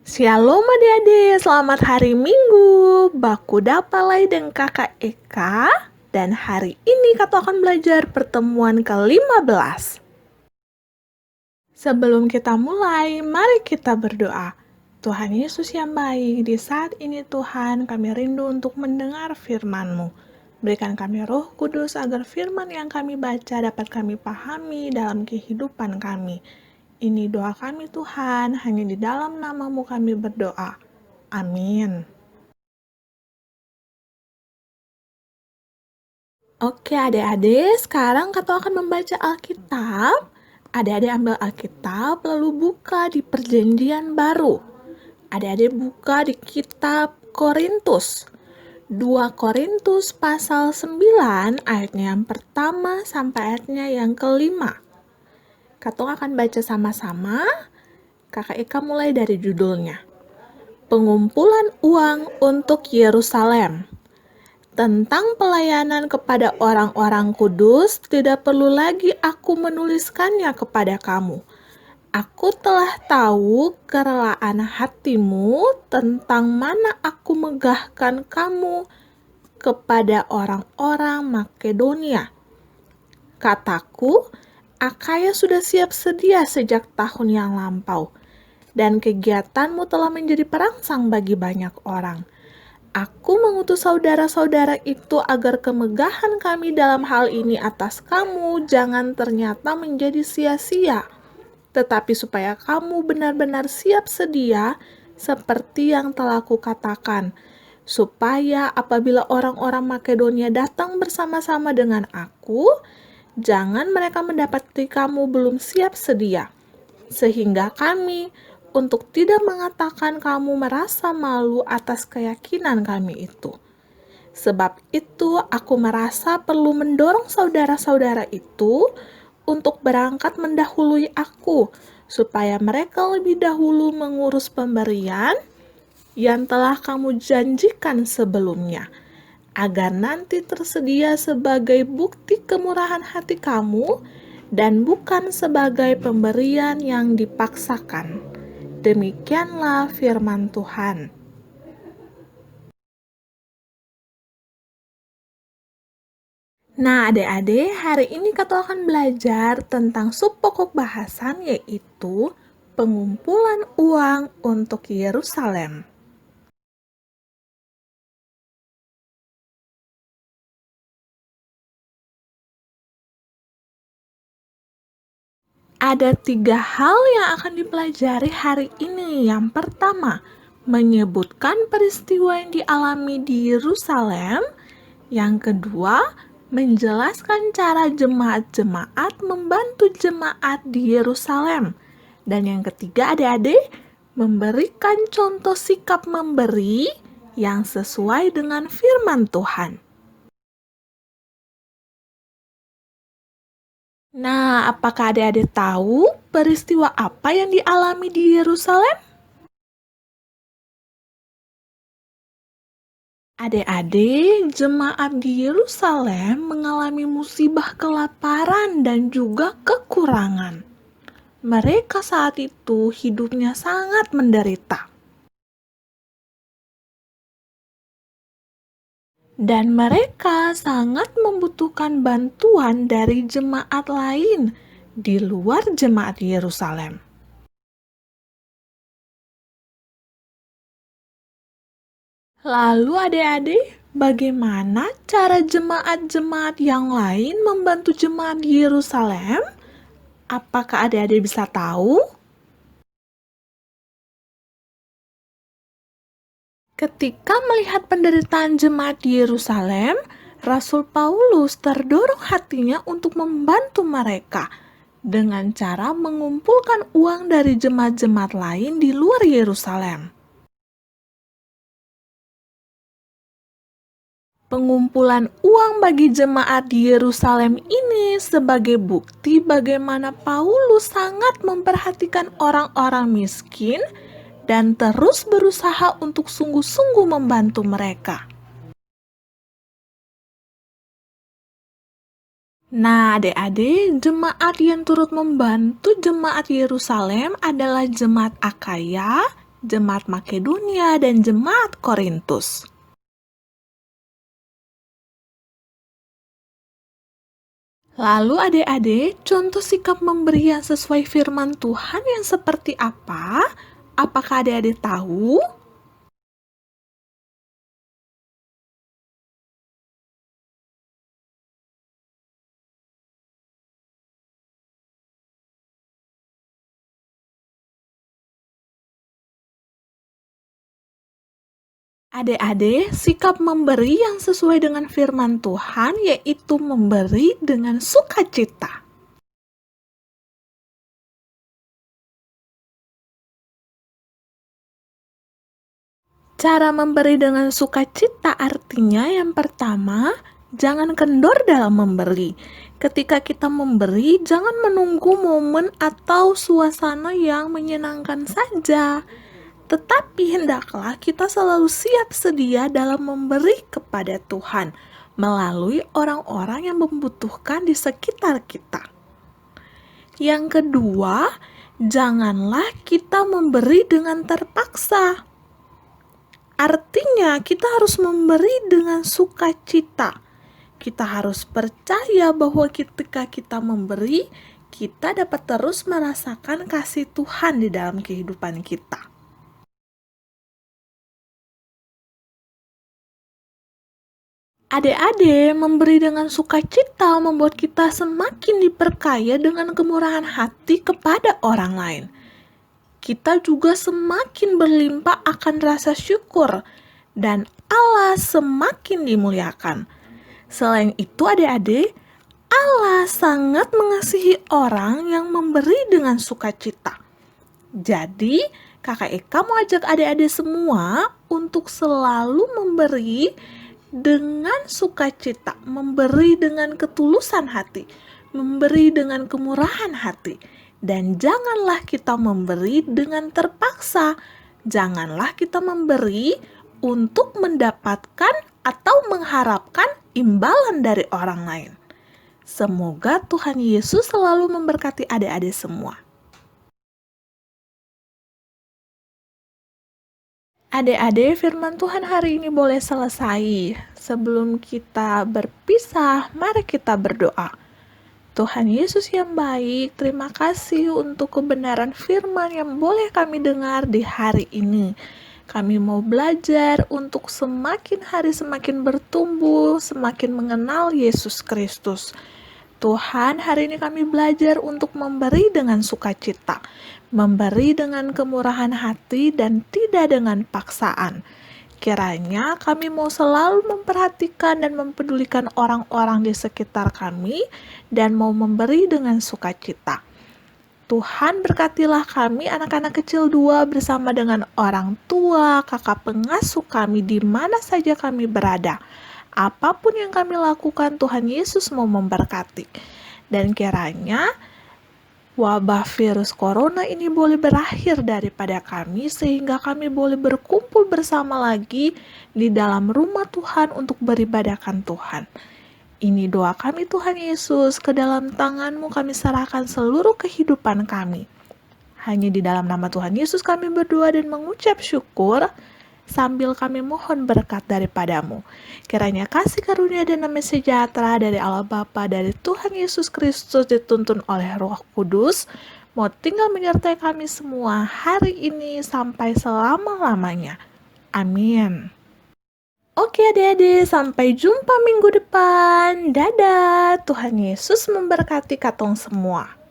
Shalom adik-adik, selamat hari Minggu. Baku dapalai dengan kakak Eka. Dan hari ini kita akan belajar pertemuan ke-15. Sebelum kita mulai, mari kita berdoa. Tuhan Yesus yang baik, di saat ini Tuhan kami rindu untuk mendengar firman-Mu. Berikan kami Roh Kudus agar firman yang kami baca dapat kami pahami dalam kehidupan kami. Ini doa kami Tuhan, hanya di dalam nama-Mu kami berdoa. Amin. Oke adik-adik, sekarang kita akan membaca Alkitab. Adik-adik ambil Alkitab lalu buka di Perjanjian Baru. Adik-adik buka di kitab Korintus. 2 Korintus pasal 9 ayatnya yang pertama sampai ayatnya yang kelima. Kita akan baca sama-sama. Kakak Eka mulai dari judulnya. Pengumpulan uang untuk Yerusalem. Tentang pelayanan kepada orang-orang kudus, tidak perlu lagi aku menuliskannya kepada kamu. Aku telah tahu kerelaan hatimu tentang mana aku megahkan kamu kepada orang-orang Makedonia. Kataku, Akaya sudah siap sedia sejak tahun yang lampau, dan kegiatanmu telah menjadi perangsang bagi banyak orang. Aku mengutus saudara-saudara itu agar kemegahan kami dalam hal ini atas kamu jangan ternyata menjadi sia-sia, tetapi supaya kamu benar-benar siap sedia seperti yang telah kukatakan, supaya apabila orang-orang Makedonia datang bersama-sama dengan aku, jangan mereka mendapati kamu belum siap sedia, sehingga kami untuk tidak mengatakan kamu merasa malu atas keyakinan kami itu. Sebab itu aku merasa perlu mendorong saudara-saudara itu untuk berangkat mendahului aku, supaya mereka lebih dahulu mengurus pemberian yang telah kamu janjikan sebelumnya, agar nanti tersedia sebagai bukti kemurahan hati kamu dan bukan sebagai pemberian yang dipaksakan. Demikianlah firman Tuhan. Nah, adik-adik, hari ini kita akan belajar tentang subpokok bahasan, yaitu pengumpulan uang untuk Yerusalem. Ada 3 hal yang akan dipelajari hari ini. Yang pertama, menyebutkan peristiwa yang dialami di Yerusalem. Yang kedua, menjelaskan cara jemaat-jemaat membantu jemaat di Yerusalem. Dan yang ketiga, adik-adik, memberikan contoh sikap memberi yang sesuai dengan firman Tuhan. Nah, apakah adik-adik tahu peristiwa apa yang dialami di Yerusalem? Adik-adik, jemaat di Yerusalem mengalami musibah kelaparan dan juga kekurangan. Mereka saat itu hidupnya sangat menderita. Dan mereka sangat membutuhkan bantuan dari jemaat lain di luar jemaat Yerusalem. Lalu adik-adik, bagaimana cara jemaat-jemaat yang lain membantu jemaat di Yerusalem? Apakah adik-adik bisa tahu? Ketika melihat penderitaan jemaat di Yerusalem, Rasul Paulus terdorong hatinya untuk membantu mereka dengan cara mengumpulkan uang dari jemaat-jemaat lain di luar Yerusalem. Pengumpulan uang bagi jemaat di Yerusalem ini sebagai bukti bagaimana Paulus sangat memperhatikan orang-orang miskin dan terus berusaha untuk sungguh-sungguh membantu mereka. Nah, adik-adik, jemaat yang turut membantu jemaat Yerusalem adalah jemaat Akaya Jemaat Makedonia, dan Jemaat Korintus. Lalu adik-adik, contoh sikap memberi yang sesuai firman Tuhan yang seperti apa? Apakah adik-adik tahu? Adik-adik, sikap memberi yang sesuai dengan firman Tuhan yaitu memberi dengan sukacita. Cara memberi dengan sukacita artinya yang pertama, jangan kendor dalam memberi. Ketika kita memberi, jangan menunggu momen atau suasana yang menyenangkan saja. Tetapi hendaklah kita selalu siap sedia dalam memberi kepada Tuhan melalui orang-orang yang membutuhkan di sekitar kita. Yang kedua, janganlah kita memberi dengan terpaksa. Artinya, kita harus memberi dengan sukacita. Kita harus percaya bahwa ketika kita memberi, kita dapat terus merasakan kasih Tuhan di dalam kehidupan kita. Adik-adik, memberi dengan sukacita membuat kita semakin diperkaya dengan kemurahan hati kepada orang lain. Kita juga semakin berlimpah akan rasa syukur, dan Allah semakin dimuliakan. Selain itu, adik-adik, Allah sangat mengasihi orang yang memberi dengan sukacita. Jadi, Kakak Eka mau ajak adik-adik semua untuk selalu memberi dengan sukacita, memberi dengan ketulusan hati, memberi dengan kemurahan hati. Dan janganlah kita memberi dengan terpaksa. Janganlah kita memberi untuk mendapatkan atau mengharapkan imbalan dari orang lain. Semoga Tuhan Yesus selalu memberkati adik-adik semua. Adik-adik, firman Tuhan hari ini boleh selesai. Sebelum kita berpisah, mari kita berdoa. Tuhan Yesus yang baik, terima kasih untuk kebenaran firman yang boleh kami dengar di hari ini. Kami mau belajar untuk semakin hari semakin bertumbuh, semakin mengenal Yesus Kristus. Tuhan, hari ini kami belajar untuk memberi dengan sukacita, memberi dengan kemurahan hati dan tidak dengan paksaan. Kiranya kami mau selalu memperhatikan dan mempedulikan orang-orang di sekitar kami dan mau memberi dengan sukacita. Tuhan berkatilah kami anak-anak kecil 2 bersama dengan orang tua, kakak pengasuh kami di mana saja kami berada. Apapun yang kami lakukan, Tuhan Yesus mau memberkati. Dan kiranya wabah virus corona ini boleh berakhir daripada kami sehingga kami boleh berkumpul bersama lagi di dalam rumah Tuhan untuk beribadahkan Tuhan. Ini doa kami Tuhan Yesus, ke dalam tangan-Mu kami serahkan seluruh kehidupan kami. Hanya di dalam nama Tuhan Yesus kami berdoa dan mengucap syukur sambil kami mohon berkat daripada-Mu. Kiranya kasih karunia dan damai sejahtera dari Allah Bapa, dari Tuhan Yesus Kristus dituntun oleh Roh Kudus, mau tinggal menyertai kami semua hari ini sampai selama-lamanya. Amin. Oke adik-adik, sampai jumpa minggu depan. Dadah, Tuhan Yesus memberkati katong semua.